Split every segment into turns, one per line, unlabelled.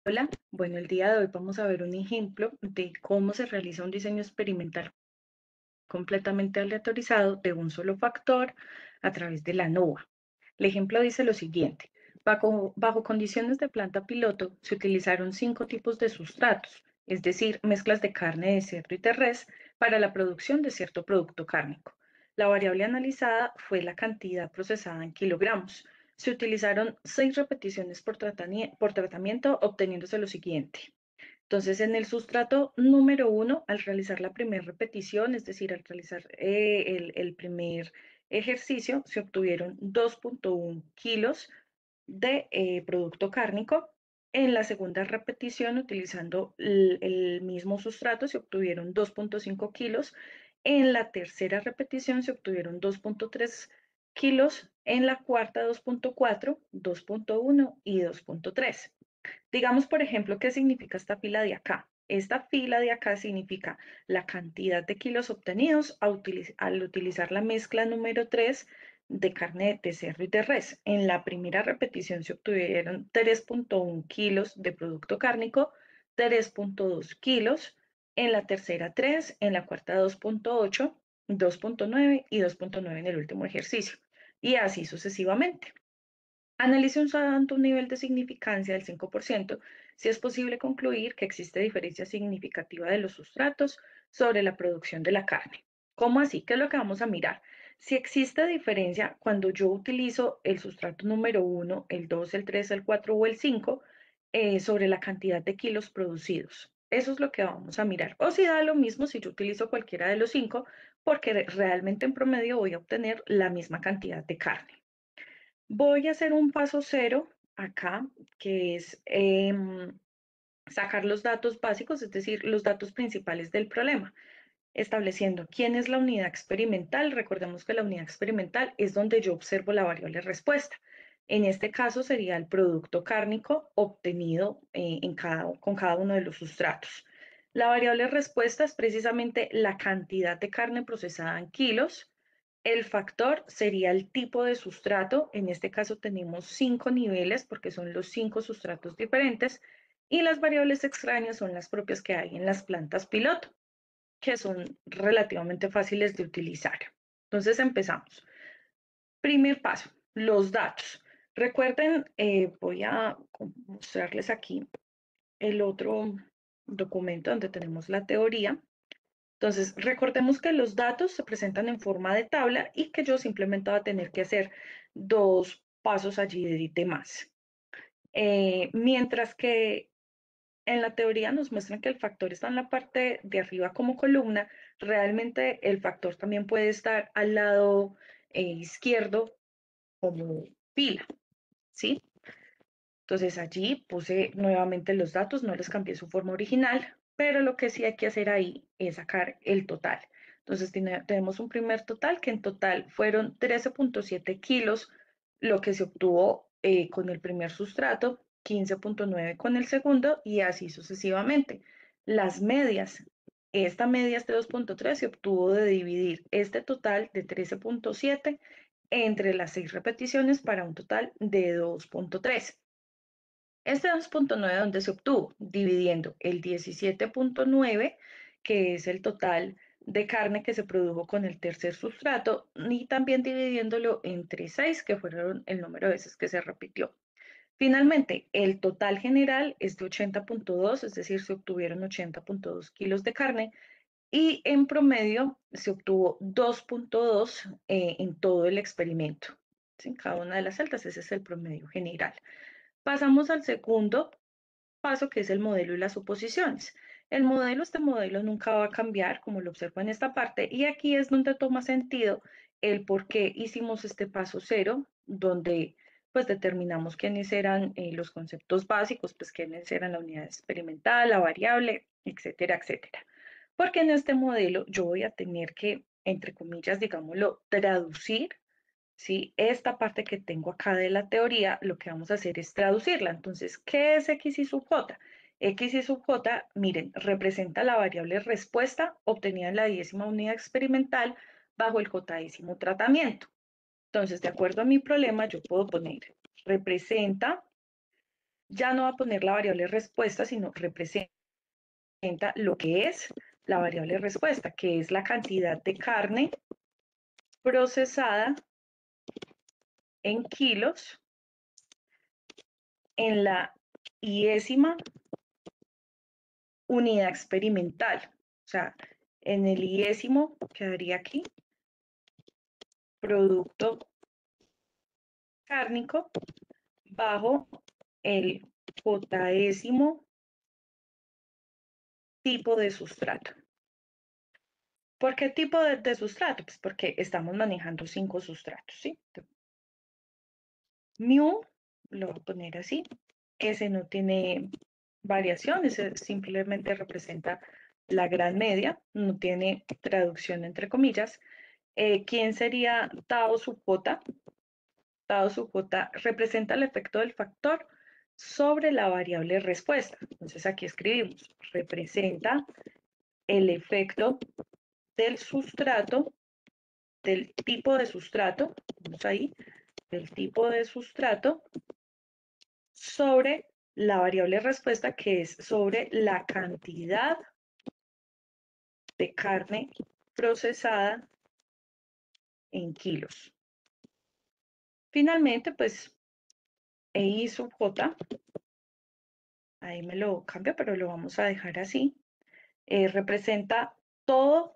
Hola, bueno, el día de hoy vamos a ver un ejemplo de cómo se realiza un diseño experimental completamente aleatorizado de un solo factor a través de la NOVA. El ejemplo dice lo siguiente: bajo condiciones de planta piloto se utilizaron 5 tipos de sustratos, es decir, mezclas de carne de cerdo y de res para la producción de cierto producto cárnico. La variable analizada fue la cantidad procesada en kilogramos. Se utilizaron 6 repeticiones por tratamiento, obteniéndose lo siguiente. Entonces, en el sustrato número 1, al realizar la primera repetición, es decir, al realizar el primer ejercicio, se obtuvieron 2,1 kilos de producto cárnico. En la segunda repetición, utilizando el mismo sustrato, se obtuvieron 2,5 kilos. En la tercera repetición se obtuvieron 2,3 kilos. En la cuarta, 2,4, 2,1 y 2,3. Digamos, por ejemplo, ¿qué significa esta fila de acá? Esta fila de acá significa la cantidad de kilos obtenidos al utilizar la mezcla número 3 de carne de cerdo y de res. En la primera repetición se obtuvieron 3,1 kilos de producto cárnico, 3,2 kilos, en la tercera 3, en la cuarta 2,8, 2,9 y 2,9 en el último ejercicio. Y así sucesivamente. Analice usando un nivel de significancia del 5%, si es posible concluir que existe diferencia significativa de los sustratos sobre la producción de la carne. ¿Cómo así? ¿Qué es lo que vamos a mirar? Si existe diferencia cuando yo utilizo el sustrato número 1, el 2, el 3, el 4 o el 5 sobre la cantidad de kilos producidos. Eso es lo que vamos a mirar. O si da lo mismo si yo utilizo cualquiera de los 5, porque realmente en promedio voy a obtener la misma cantidad de carne. Voy a hacer un paso cero acá, que es sacar los datos básicos, es decir, los datos principales del problema, estableciendo quién es la unidad experimental. Recordemos que la unidad experimental es donde yo observo la variable respuesta. En este caso sería el producto cárnico obtenido con cada uno de los sustratos. La variable respuesta es precisamente la cantidad de carne procesada en kilos. El factor sería el tipo de sustrato. En este caso tenemos 5 niveles porque son los 5 sustratos diferentes. Y las variables extrañas son las propias que hay en las plantas piloto, que son relativamente fáciles de utilizar. Entonces empezamos. Primer paso, los datos. Recuerden, voy a mostrarles aquí el otro documento donde tenemos la teoría. Entonces, recordemos que los datos se presentan en forma de tabla y que yo simplemente voy a tener que hacer 2 pasos allí de más. Mientras que en la teoría nos muestran que el factor está en la parte de arriba como columna, realmente el factor también puede estar al lado izquierdo como fila, ¿sí? Entonces allí puse nuevamente los datos, no les cambié su forma original, pero lo que sí hay que hacer ahí es sacar el total. Entonces tenemos un primer total que en total fueron 13,7 kilos, lo que se obtuvo con el primer sustrato, 15,9 con el segundo y así sucesivamente. Las medias, esta media es de 2,3, se obtuvo de dividir este total de 13,7 entre las 6 repeticiones para un total de 2,3. Este 2,9, ¿dónde se obtuvo? Dividiendo el 17,9, que es el total de carne que se produjo con el tercer sustrato, y también dividiéndolo entre 6, que fueron el número de veces que se repitió. Finalmente, el total general es de 80,2, es decir, se obtuvieron 80,2 kilos de carne y en promedio se obtuvo 2,2 en todo el experimento. En cada una de las celdas, ese es el promedio general. Pasamos al segundo paso, que es el modelo y las suposiciones. Este modelo nunca va a cambiar, como lo observo en esta parte, y aquí es donde toma sentido el por qué hicimos este paso cero, donde pues determinamos quiénes eran los conceptos básicos, pues quiénes eran la unidad experimental, la variable, etcétera, etcétera. Porque en este modelo yo voy a tener que, entre comillas, digámoslo, traducir. ¿Sí? Esta parte que tengo acá de la teoría, lo que vamos a hacer es traducirla. Entonces, ¿qué es X y sub J? X y sub J, miren, representa la variable respuesta obtenida en la 10ª unidad experimental bajo el J-º tratamiento. Entonces, de acuerdo a mi problema, yo puedo poner representa ya no va a poner la variable respuesta, sino representa lo que es la variable respuesta, que es la cantidad de carne procesada en kilos en la iésima unidad experimental. O sea, en el iésimo quedaría aquí producto cárnico bajo el jésimo tipo de sustrato. ¿Por qué tipo de sustrato? Pues porque estamos manejando 5 sustratos, ¿sí? Mu, lo voy a poner así, ese no tiene variación, ese simplemente representa la gran media, no tiene traducción entre comillas. ¿Quién sería Tau sub J? Tau sub J representa el efecto del factor sobre la variable respuesta. Entonces aquí escribimos, representa el efecto del sustrato, del tipo de sustrato, vamos ahí, del tipo de sustrato sobre la variable respuesta, que es sobre la cantidad de carne procesada en kilos. Finalmente, pues EI sub J, ahí me lo cambio, pero lo vamos a dejar así, representa todo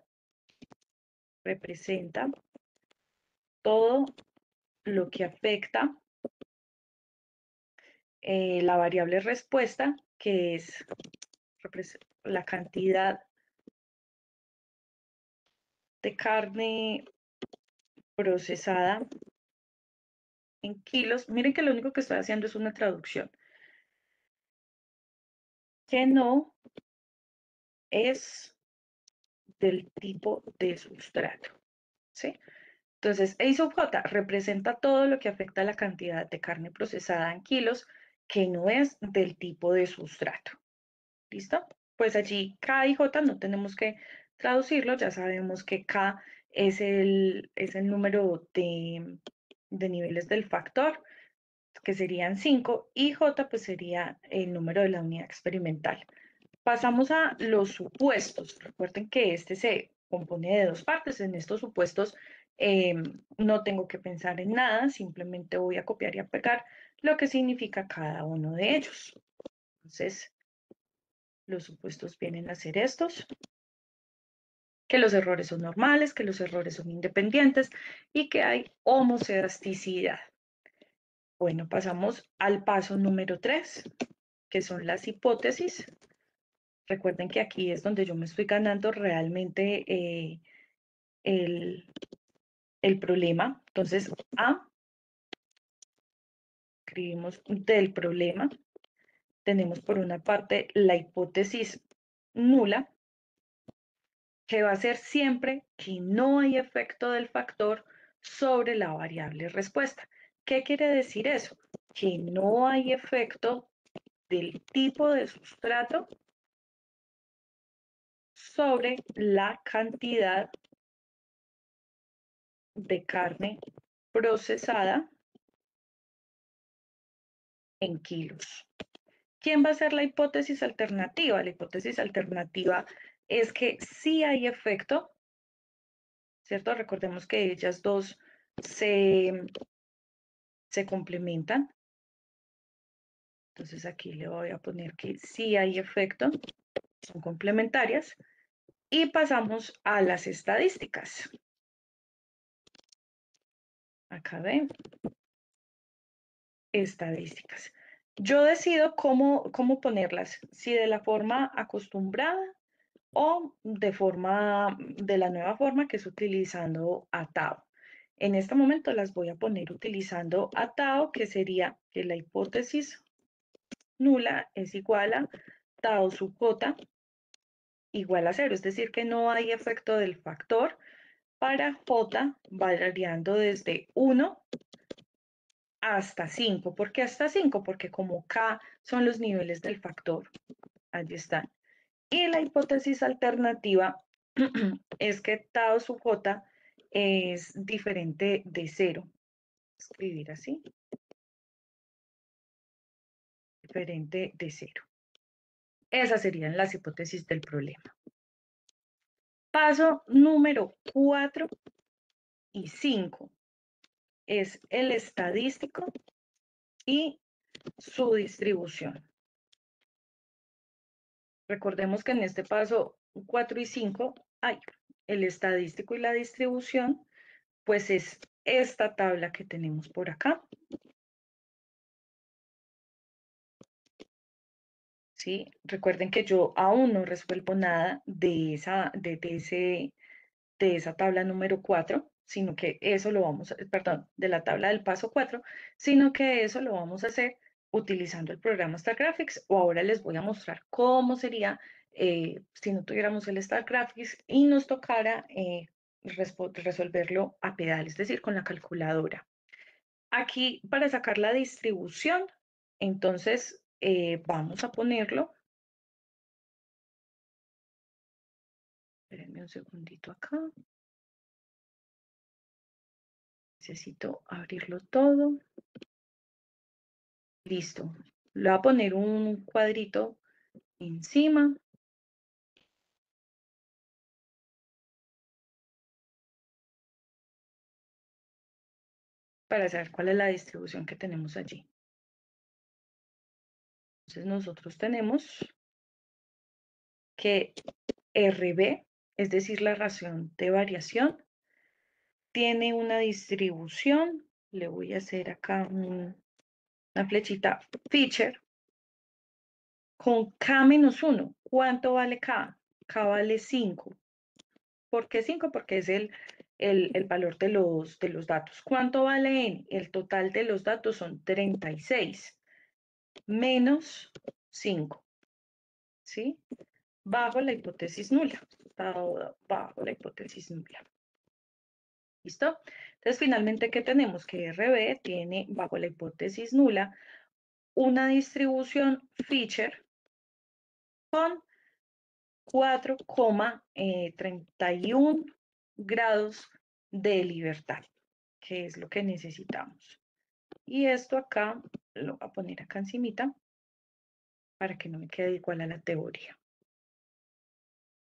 lo que afecta la variable respuesta, que es la cantidad de carne procesada en kilos. Miren que lo único que estoy haciendo es una traducción, que no es del tipo de sustrato, ¿sí? Entonces, E sub J representa todo lo que afecta a la cantidad de carne procesada en kilos que no es del tipo de sustrato. ¿Listo? Pues allí K y J no tenemos que traducirlo, ya sabemos que K es el número de niveles del factor, que serían 5, y J pues sería el número de la unidad experimental. Pasamos a los supuestos. Recuerden que este se compone de dos partes. En estos supuestos no tengo que pensar en nada, simplemente voy a copiar y a pegar lo que significa cada uno de ellos. Entonces, los supuestos vienen a ser estos, que los errores son normales, que los errores son independientes y que hay homocedasticidad. Bueno, pasamos al paso número 3, que son las hipótesis. Recuerden que aquí es donde yo me estoy ganando realmente el, el problema. Entonces, A, escribimos del problema. Tenemos por una parte la hipótesis nula, que va a ser siempre que no hay efecto del factor sobre la variable respuesta. ¿Qué quiere decir eso? Que no hay efecto del tipo de sustrato sobre la cantidad de carne procesada en kilos. ¿Quién va a ser la hipótesis alternativa? La hipótesis alternativa es que sí hay efecto, ¿cierto? Recordemos que ellas dos se complementan. Entonces aquí le voy a poner que sí hay efecto, son complementarias. Y pasamos a las estadísticas. Acá ven, estadísticas. Yo decido cómo ponerlas, si de la forma acostumbrada o de la nueva forma, que es utilizando atado. En este momento las voy a poner utilizando atado, que sería que la hipótesis nula es igual a tau sub j igual a 0, es decir, que no hay efecto del factor para j variando desde 1 hasta 5. ¿Por qué hasta 5? Porque como k son los niveles del factor, allí están. Y la hipótesis alternativa es que tau sub j es diferente de 0. Escribir así. diferente de 0. Esas serían las hipótesis del problema. Paso número 4 y 5 es el estadístico y su distribución. Recordemos que en este paso 4 y 5 hay el estadístico y la distribución, pues es esta tabla que tenemos por acá. ¿Sí? Recuerden que yo aún no resuelvo nada de esa tabla número 4, sino que eso lo vamos a, perdón, de la tabla del paso 4, sino que eso lo vamos a hacer utilizando el programa StarGraphics, o ahora les voy a mostrar cómo sería si no tuviéramos el StarGraphics y nos tocara resolverlo a pedal, es decir, con la calculadora. Aquí, para sacar la distribución, entonces vamos a ponerlo. Espérenme un segundito acá. Necesito abrirlo todo. Listo. Le voy a poner un cuadrito encima. Para saber cuál es la distribución que tenemos allí. Entonces nosotros tenemos que RB, es decir, la razón de variación, tiene una distribución. Le voy a hacer acá una flechita feature con K menos 1. ¿Cuánto vale K? K vale 5. ¿Por qué 5? Porque es el valor de los datos. ¿Cuánto vale N? El total de los datos son 36 menos 5. ¿Sí? Bajo la hipótesis nula. Bajo la hipótesis nula. ¿Listo? Entonces, finalmente, ¿qué tenemos? Que RB tiene, bajo la hipótesis nula, una distribución feature con 4,31 grados de libertad, que es lo que necesitamos. Y esto acá, lo voy a poner acá encimita, para que no me quede igual a la teoría.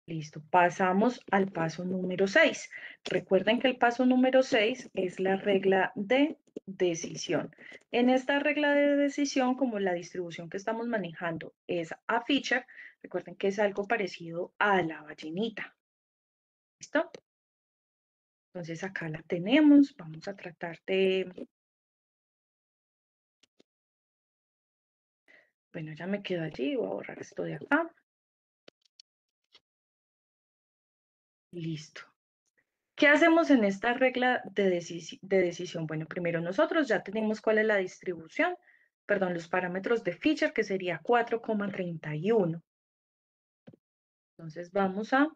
Listo, pasamos al paso número 6. Recuerden que el paso número 6 es la regla de decisión. En esta regla de decisión, como la distribución que estamos manejando es a feature, recuerden que es algo parecido a la ballenita. ¿Listo? Entonces acá la tenemos. Vamos a tratar de... Bueno, ya me quedo allí. Voy a borrar esto de acá. Listo. ¿Qué hacemos en esta regla de decisión? Bueno, primero nosotros ya tenemos cuál es la distribución, perdón, los parámetros de feature, que sería 4,31. Entonces vamos a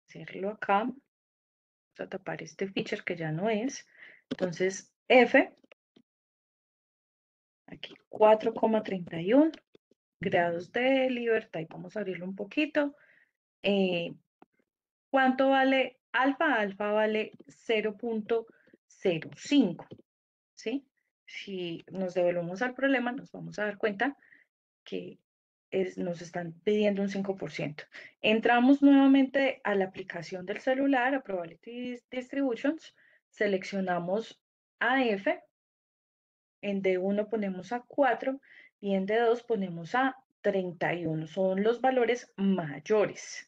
hacerlo acá. Vamos a tapar este feature que ya no es. Entonces F, aquí 4,31 grados de libertad. Y vamos a abrirlo un poquito. ¿Cuánto vale alfa? Alfa vale 0,05, ¿sí? Si nos devolvemos al problema, nos vamos a dar cuenta que nos están pidiendo un 5%. Entramos nuevamente a la aplicación del celular, a Probability Distributions, seleccionamos AF, en D1 ponemos a 4 y en D2 ponemos a 31. Son los valores mayores.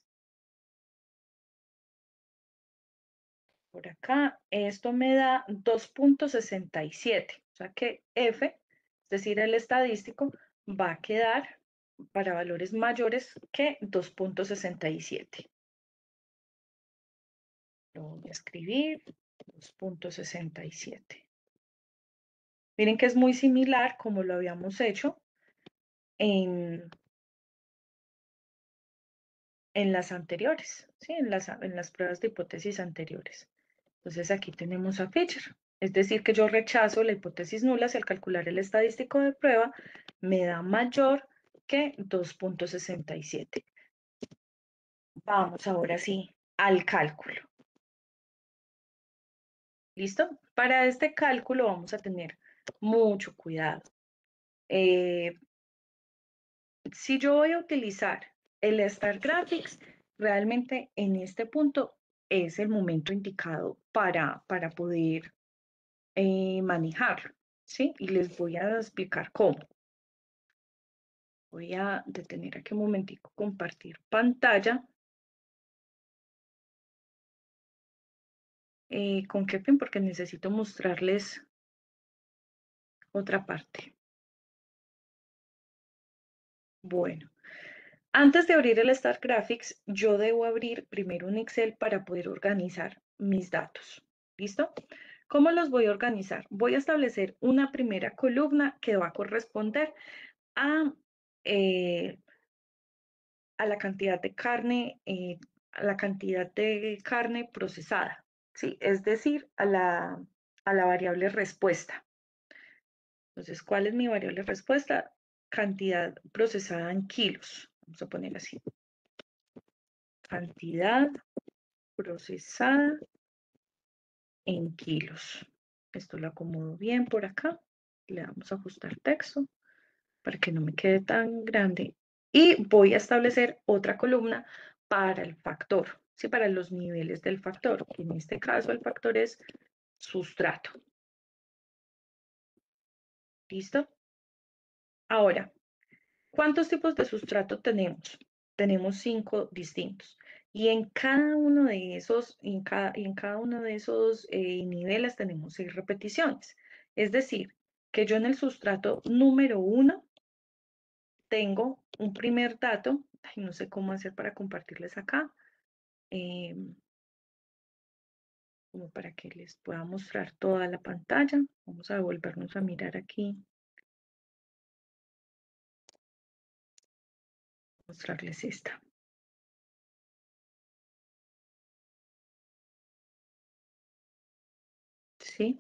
Por acá, esto me da 2,67. O sea que F, es decir, el estadístico, va a quedar para valores mayores que 2,67. Lo voy a escribir, 2,67. Miren que es muy similar como lo habíamos hecho en las anteriores, ¿sí? En las pruebas de hipótesis anteriores. Entonces aquí tenemos a feature, es decir, que yo rechazo la hipótesis nula si al calcular el estadístico de prueba me da mayor que 2,67. Vamos ahora sí al cálculo. ¿Listo? Para este cálculo vamos a tener mucho cuidado. Si yo voy a utilizar el Star Graphics, realmente en este punto es el momento indicado para poder manejarlo, ¿sí? Y les voy a explicar cómo. Voy a detener aquí un momentico, compartir pantalla. ¿Con qué fin? Porque necesito mostrarles otra parte. Bueno, antes de abrir el Start Graphics, yo debo abrir primero un Excel para poder organizar mis datos. ¿Listo? ¿Cómo los voy a organizar? Voy a establecer una primera columna que va a corresponder a, eh, a la cantidad de carne, procesada, ¿sí? Es decir, a la variable respuesta. Entonces, ¿cuál es mi variable respuesta? Cantidad procesada en kilos. Vamos a poner así. Cantidad procesada en kilos. Esto lo acomodo bien por acá. Le damos a ajustar texto para que no me quede tan grande. Y voy a establecer otra columna para el factor, ¿sí? Para los niveles del factor. En este caso, el factor es sustrato. ¿Listo? Ahora, ¿cuántos tipos de sustrato tenemos? Tenemos 5 distintos. Y en cada uno de esos, en cada uno de esos niveles tenemos 6 repeticiones. Es decir, que yo en el sustrato número 1 tengo un primer dato. Ay, no sé cómo hacer para compartirles acá. Como para que les pueda mostrar toda la pantalla. Vamos a volvernos a mirar aquí. Mostrarles esta. ¿Sí?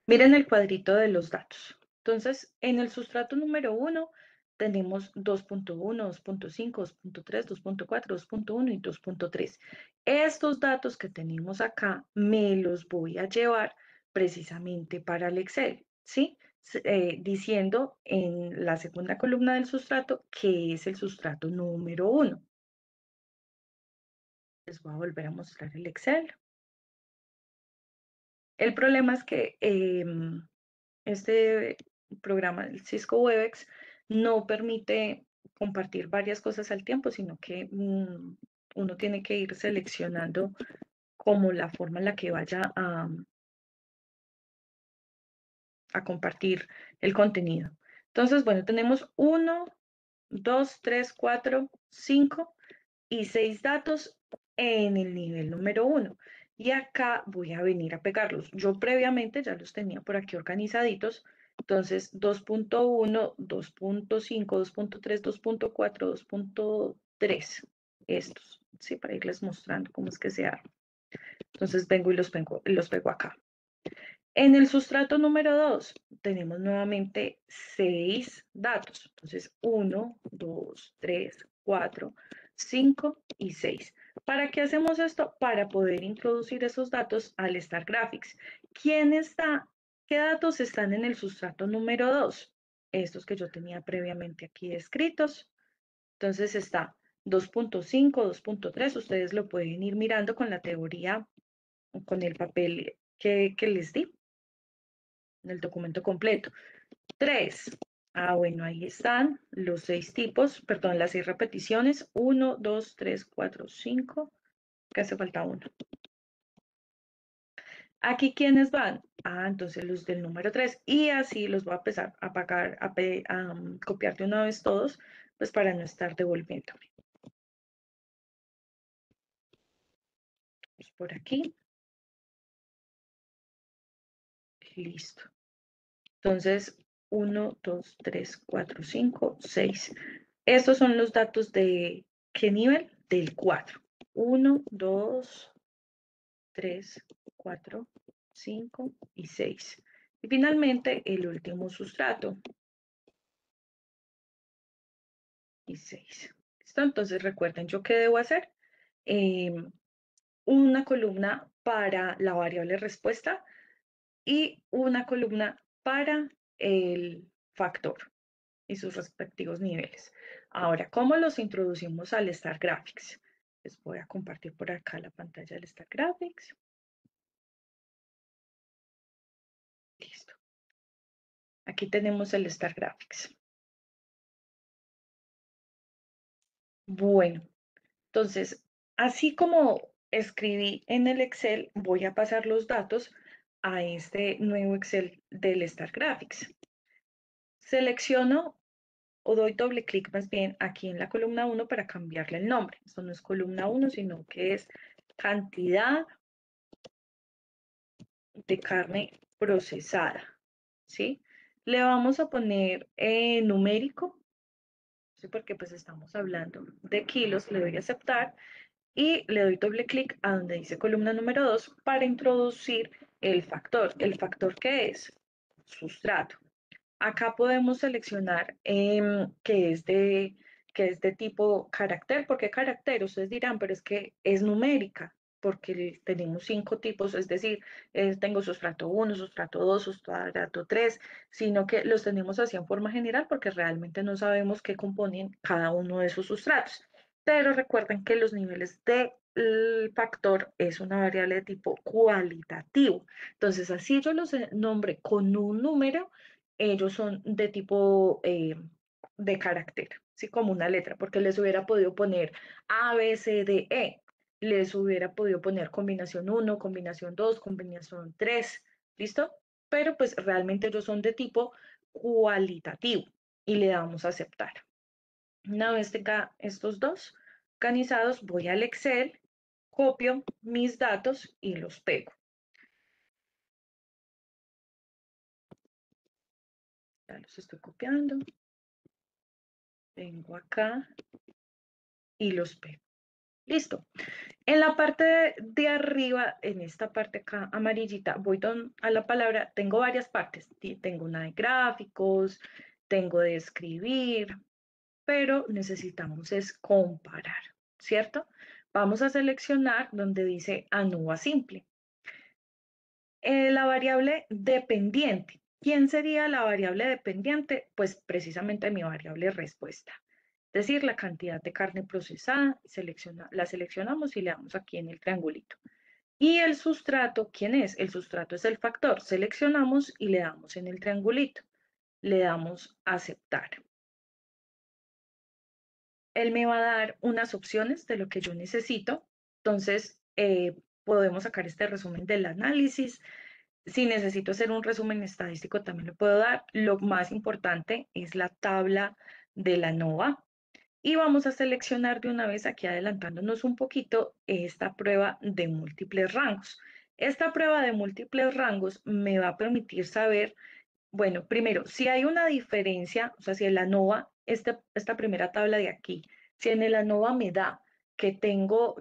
Miren el cuadrito de los datos. Entonces, en el sustrato número 1 tenemos 2.1, 2.5, 2.3, 2.4, 2.1 y 2.3. Estos datos que tenemos acá me los voy a llevar precisamente para el Excel, ¿sí? Diciendo en la segunda columna del sustrato que es el sustrato número 1. Les voy a volver a mostrar el Excel. El problema es que este programa, el Cisco Webex, no permite compartir varias cosas al tiempo, sino que uno tiene que ir seleccionando como la forma en la que vaya a compartir el contenido. Entonces, bueno, tenemos 1, 2, 3, 4, 5 y 6 datos en el nivel número 1. Y acá voy a venir a pegarlos. Yo previamente ya los tenía por aquí organizaditos. Entonces, 2.1, 2.5, 2.3, 2.4, 2.3. Estos, ¿sí? Para irles mostrando cómo es que se arma. Entonces, vengo y los pego acá. En el sustrato número 2 tenemos nuevamente 6 datos. Entonces, 1, 2, 3, 4, 5 y 6. ¿Para qué hacemos esto? Para poder introducir esos datos al Star Graphics. ¿Qué datos están en el sustrato número 2? Estos que yo tenía previamente aquí escritos. Entonces está 2.5, 2.3. Ustedes lo pueden ir mirando con la teoría, con el papel que les di en el documento completo. 3. Bueno, ahí están los 6 tipos, perdón, las 6 repeticiones. 1, 2, 3, 4, 5. Que hace falta uno. Aquí, ¿quiénes van? Entonces los del número 3. Y así los voy a empezar a pagar, a copiar de una vez todos, pues para no estar devolviéndome. Pues por aquí. Listo. Entonces, 1, 2, 3, 4, 5, 6. Estos son los datos de ¿qué nivel? Del 4. 1, 2, 3, 4, 5 y 6. Y finalmente, el último sustrato. Y 6. ¿Listo? Entonces, recuerden, ¿yo qué debo hacer? Una columna para la variable respuesta y una columna para el factor y sus respectivos niveles. Ahora, ¿cómo los introducimos al Star Graphics? Les voy a compartir por acá la pantalla del Star Graphics. Listo. Aquí tenemos el Star Graphics. Bueno, entonces, así como escribí en el Excel, voy a pasar los datos a este nuevo Excel del Star Graphics. Selecciono o doy doble clic más bien aquí en la columna 1 para cambiarle el nombre. Esto no es columna 1, sino que es cantidad de carne procesada, ¿sí? Le vamos a poner numérico, ¿sí? Porque pues estamos hablando de kilos, le doy a aceptar y le doy doble clic a donde dice columna número 2 para introducir el factor. ¿El factor qué es? Sustrato. Acá podemos seleccionar que es de tipo carácter. ¿Por qué carácter? Ustedes dirán, pero es que es numérica, porque tenemos 5 tipos, es decir, tengo sustrato 1, sustrato 2, sustrato 3, sino que los tenemos así en forma general porque realmente no sabemos qué componen cada uno de esos sustratos. Pero recuerden que los niveles de factor es una variable de tipo cualitativo. Entonces, así yo los nombré con un número, ellos son de tipo de carácter, ¿sí? Como una letra, porque les hubiera podido poner A, B, C, D, E. Les hubiera podido poner combinación 1, combinación 2, combinación 3, ¿listo? Pero pues realmente ellos son de tipo cualitativo y le damos a aceptar. Una vez tenga estos dos organizados, voy al Excel, copio mis datos y los pego. Ya los estoy copiando. Vengo acá y los pego. Listo. En la parte de arriba, en esta parte acá amarillita, voy a la palabra, tengo varias partes. Tengo una de gráficos, tengo de escribir, pero necesitamos es comparar, ¿cierto? Vamos a seleccionar donde dice ANUA simple. La variable dependiente. ¿Quién sería la variable dependiente? Pues precisamente mi variable respuesta. Es decir, la cantidad de carne procesada, la seleccionamos y le damos aquí en el triangulito. Y el sustrato, ¿quién es? El sustrato es el factor. Seleccionamos y le damos en el triangulito. Le damos aceptar. Él me va a dar unas opciones de lo que yo necesito. Entonces, podemos sacar este resumen del análisis. Si necesito hacer un resumen estadístico, también lo puedo dar. Lo más importante es la tabla de la NOVA. Y vamos a seleccionar de una vez, aquí adelantándonos un poquito, esta prueba de múltiples rangos. Esta prueba de múltiples rangos me va a permitir saber, bueno, primero, si hay una diferencia, o sea, si en la ANOVA, esta primera tabla de aquí, si en el ANOVA me da que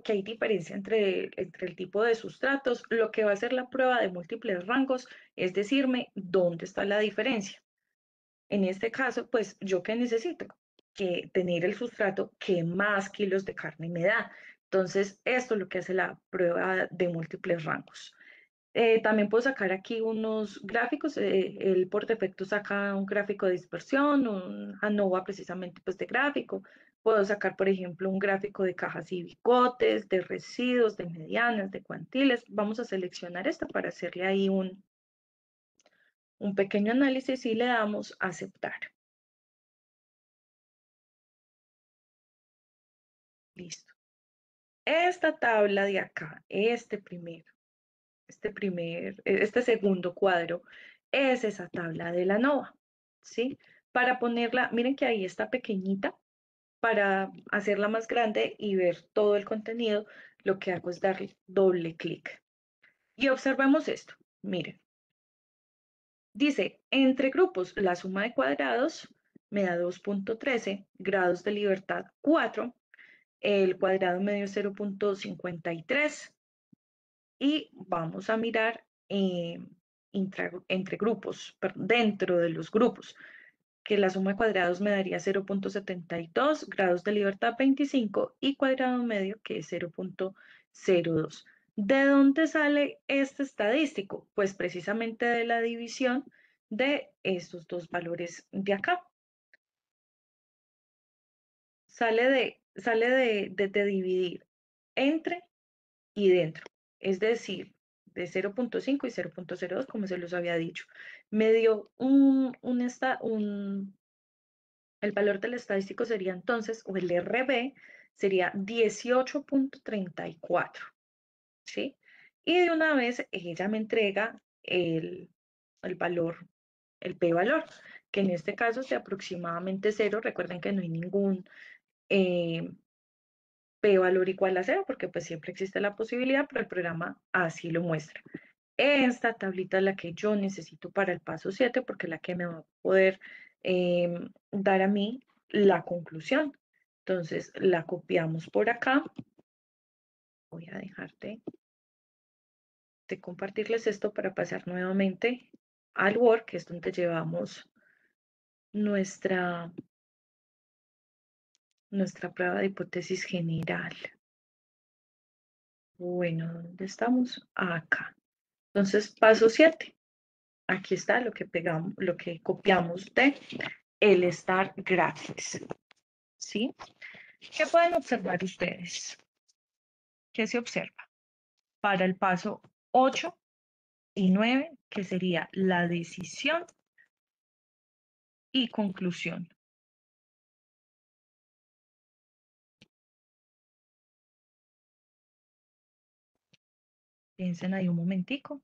hay diferencia entre el tipo de sustratos, lo que va a hacer la prueba de múltiples rangos es decirme dónde está la diferencia. En este caso, pues, ¿yo qué necesito? Que tener el sustrato que más kilos de carne me da. Entonces, esto es lo que hace la prueba de múltiples rangos. También puedo sacar aquí unos gráficos. Él por defecto saca un gráfico de dispersión, un ANOVA precisamente pues de gráfico. Puedo sacar, por ejemplo, un gráfico de cajas y bicotes, de residuos, de medianas, de cuantiles. Vamos a seleccionar esta para hacerle ahí un pequeño análisis y le damos a aceptar. Listo. Esta tabla de acá, este segundo cuadro, es esa tabla de la NOVA, ¿sí? Para ponerla, miren que ahí está pequeñita, para hacerla más grande y ver todo el contenido, lo que hago es darle doble clic. Y observemos esto, miren. Dice, entre grupos, la suma de cuadrados me da 2.13, grados de libertad 4, el cuadrado medio 0.53 y vamos a mirar entre grupos, dentro de los grupos, que la suma de cuadrados me daría 0.72, grados de libertad 25 y cuadrado medio que es 0.02. ¿De dónde sale este estadístico? Pues precisamente de la división de estos dos valores de acá. Sale de dividir entre y dentro, es decir, de 0.5 y 0.02, como se los había dicho. Me dio el valor del estadístico sería entonces, o el RB, sería 18.34, ¿sí? Y de una vez ella me entrega el valor, el p-valor, que en este caso es de aproximadamente 0. Recuerden que no hay ningún eh, p-valor igual a 0, porque pues siempre existe la posibilidad, pero el programa así lo muestra. Esta tablita es la que yo necesito para el paso 7, porque es la que me va a poder dar a mí la conclusión. Entonces, la copiamos por acá. Voy a dejar de compartirles esto para pasar nuevamente al Word, que es donde llevamos nuestra prueba de hipótesis general. Bueno, ¿dónde estamos? Acá. Entonces, paso 7. Aquí está lo que pegamos, lo que copiamos de el Star Graphics. ¿Sí? ¿Qué pueden observar ustedes? ¿Qué se observa? Para el paso 8 y 9, que sería la decisión y conclusión. Piensen ahí un momentico.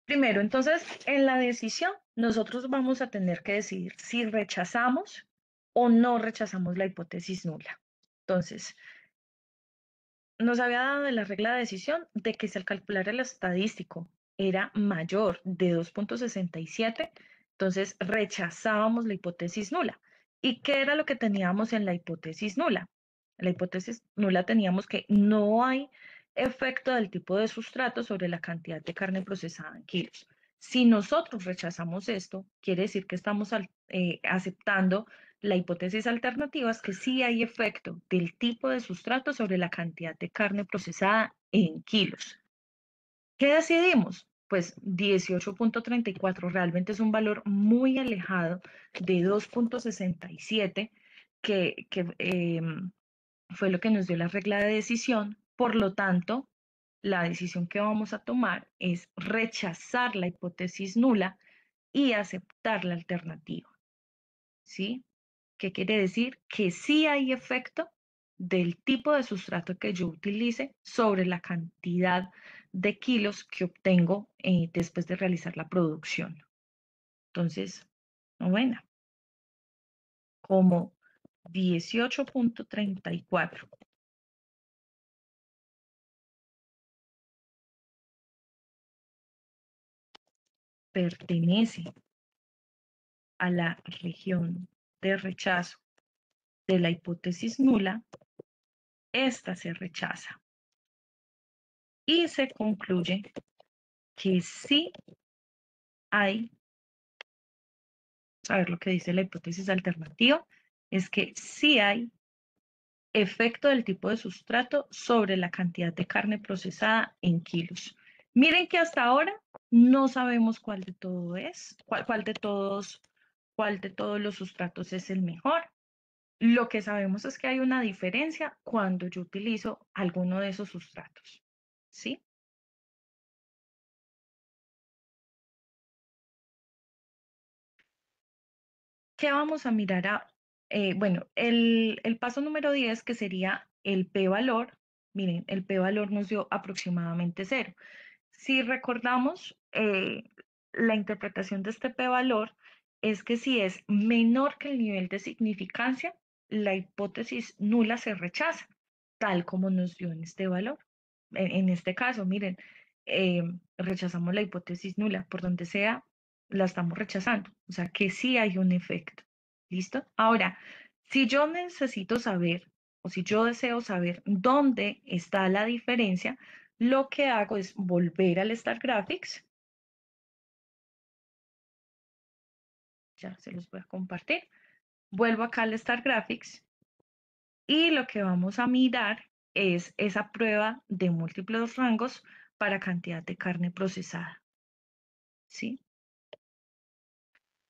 Primero, entonces, en la decisión, nosotros vamos a tener que decidir si rechazamos o no rechazamos la hipótesis nula. Entonces, nos había dado de la regla de decisión de que si al calcular el estadístico era mayor de 2.67, entonces rechazábamos la hipótesis nula. ¿Y qué era lo que teníamos en la hipótesis nula? En la hipótesis nula teníamos que no hay efecto del tipo de sustrato sobre la cantidad de carne procesada en kilos. Si nosotros rechazamos esto, quiere decir que estamos aceptando la hipótesis alternativa, es que sí hay efecto del tipo de sustrato sobre la cantidad de carne procesada en kilos. ¿Qué decidimos? Pues 18.34 realmente es un valor muy alejado de 2.67, que fue lo que nos dio la regla de decisión. Por lo tanto, la decisión que vamos a tomar es rechazar la hipótesis nula y aceptar la alternativa. ¿Sí? ¿Qué quiere decir? Que sí hay efecto del tipo de sustrato que yo utilice sobre la cantidad de kilos que obtengo después de realizar la producción. Entonces, novena, como 18.34 pertenece a la región de rechazo de la hipótesis nula, esta se rechaza y se concluye que sí hay, a ver lo que dice la hipótesis alternativa, es que sí hay efecto del tipo de sustrato sobre la cantidad de carne procesada en kilos. Miren que hasta ahora no sabemos cuál de todo es, cuál de todos los sustratos es el mejor. Lo que sabemos es que hay una diferencia cuando yo utilizo alguno de esos sustratos, ¿sí? ¿Qué vamos a mirar bueno, el paso número 10, que sería el p-valor. Miren, el p-valor nos dio aproximadamente 0. Si recordamos, la interpretación de este p-valor es que si es menor que el nivel de significancia, la hipótesis nula se rechaza, tal como nos dio en este valor. En este caso, miren, rechazamos la hipótesis nula, por donde sea, la estamos rechazando. O sea, que sí hay un efecto. ¿Listo? Ahora, si yo necesito saber, o si yo deseo saber dónde está la diferencia, lo que hago es volver al Star Graphics. Ya se los voy a compartir. Vuelvo acá al Star Graphics y lo que vamos a mirar es esa prueba de múltiples rangos para cantidad de carne procesada, ¿sí?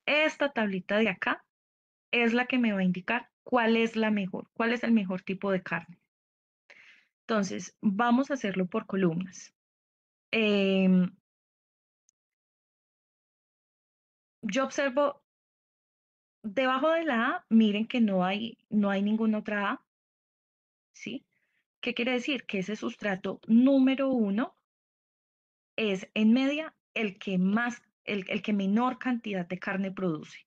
Esta tablita de acá es la que me va a indicar cuál es la mejor, cuál es el mejor tipo de carne. Entonces, vamos a hacerlo por columnas. Em, yo observo debajo de la A, miren que no hay ninguna otra A, ¿sí? ¿Qué quiere decir? Que ese sustrato número 1 es en media el que menor cantidad de carne produce.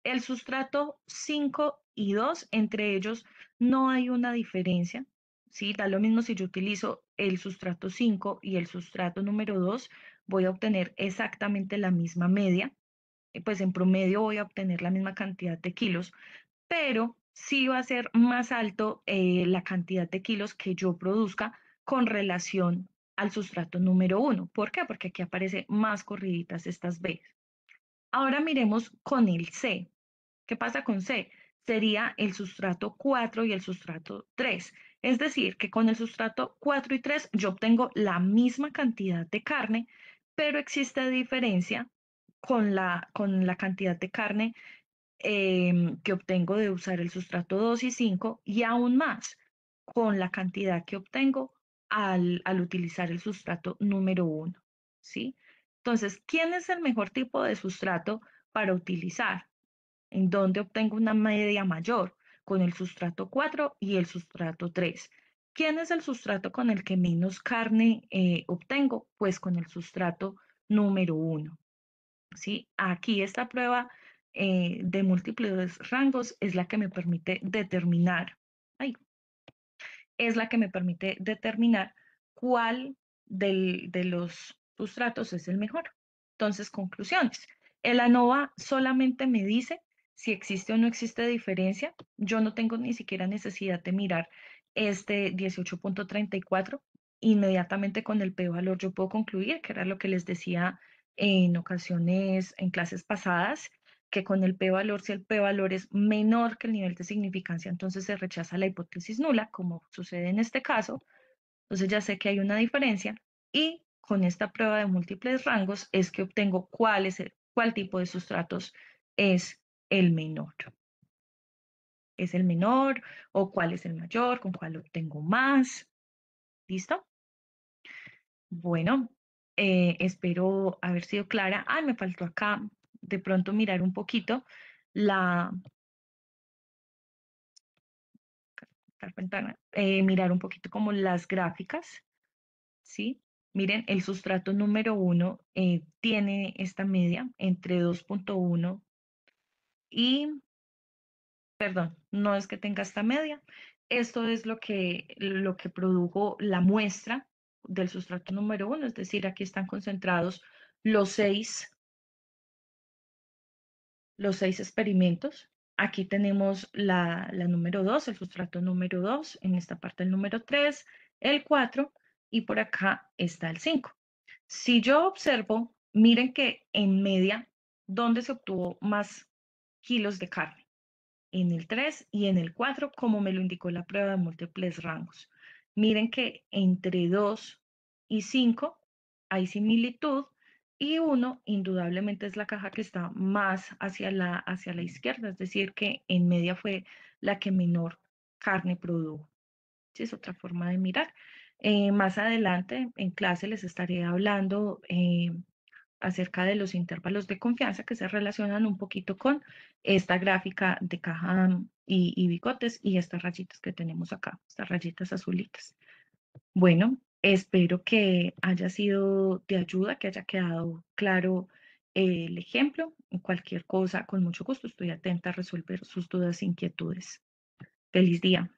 El sustrato 5 y 2, entre ellos no hay una diferencia, ¿sí? Da lo mismo si yo utilizo el sustrato 5 y el sustrato número 2, voy a obtener exactamente la misma media, pues en promedio voy a obtener la misma cantidad de kilos, pero sí va a ser más alto la cantidad de kilos que yo produzca con relación al sustrato número 1. ¿Por qué? Porque aquí aparece más corriditas estas B. Ahora miremos con el C. ¿Qué pasa con C? Sería el sustrato 4 y el sustrato 3. Es decir, que con el sustrato 4 y 3 yo obtengo la misma cantidad de carne, pero existe diferencia con la cantidad de carne que obtengo de usar el sustrato 2 y 5 y aún más con la cantidad que obtengo al utilizar el sustrato número 1, ¿sí? Entonces, ¿quién es el mejor tipo de sustrato para utilizar? ¿En dónde obtengo una media mayor? Con el sustrato 4 y el sustrato 3. ¿Quién es el sustrato con el que menos carne obtengo? Pues con el sustrato número 1. ¿Sí? Aquí esta prueba de múltiples rangos es la que me permite determinar, ay, es la que me permite determinar cuál de los sustratos es el mejor. Entonces, conclusiones. El ANOVA solamente me dice si existe o no existe diferencia. Yo no tengo ni siquiera necesidad de mirar este 18.34. Inmediatamente con el p-valor yo puedo concluir, que era lo que les decía en ocasiones, en clases pasadas, que con el p-valor, si el p-valor es menor que el nivel de significancia, entonces se rechaza la hipótesis nula, como sucede en este caso. Entonces ya sé que hay una diferencia y con esta prueba de múltiples rangos es que obtengo cuál tipo de sustratos es el menor. ¿Es el menor o cuál es el mayor? ¿Con cuál obtengo más? ¿Listo? Bueno, espero haber sido clara. Ah, me faltó acá de pronto mirar un poquito la mirar un poquito como las gráficas, ¿sí? Miren, el sustrato número 1 tiene esta media entre 2.1 y, perdón, no es que tenga esta media, esto es lo que produjo la muestra del sustrato número 1, es decir, aquí están concentrados los seis experimentos. Aquí tenemos la número 2, el sustrato número 2, en esta parte el número 3, el 4 y por acá está el 5. Si yo observo, miren que en media, ¿dónde se obtuvo más kilos de carne? En el 3 y en el 4, como me lo indicó la prueba de múltiples rangos. Miren que entre 2 y 5 hay similitud y 1 indudablemente es la caja que está más hacia la izquierda, es decir, que en media fue la que menor carne produjo. Sí, es otra forma de mirar. Más adelante en clase les estaré hablando acerca de los intervalos de confianza que se relacionan un poquito con esta gráfica de caja y bigotes y estas rayitas que tenemos acá, estas rayitas azulitas. Bueno, espero que haya sido de ayuda, que haya quedado claro el ejemplo. Cualquier cosa, con mucho gusto, estoy atenta a resolver sus dudas e inquietudes. Feliz día.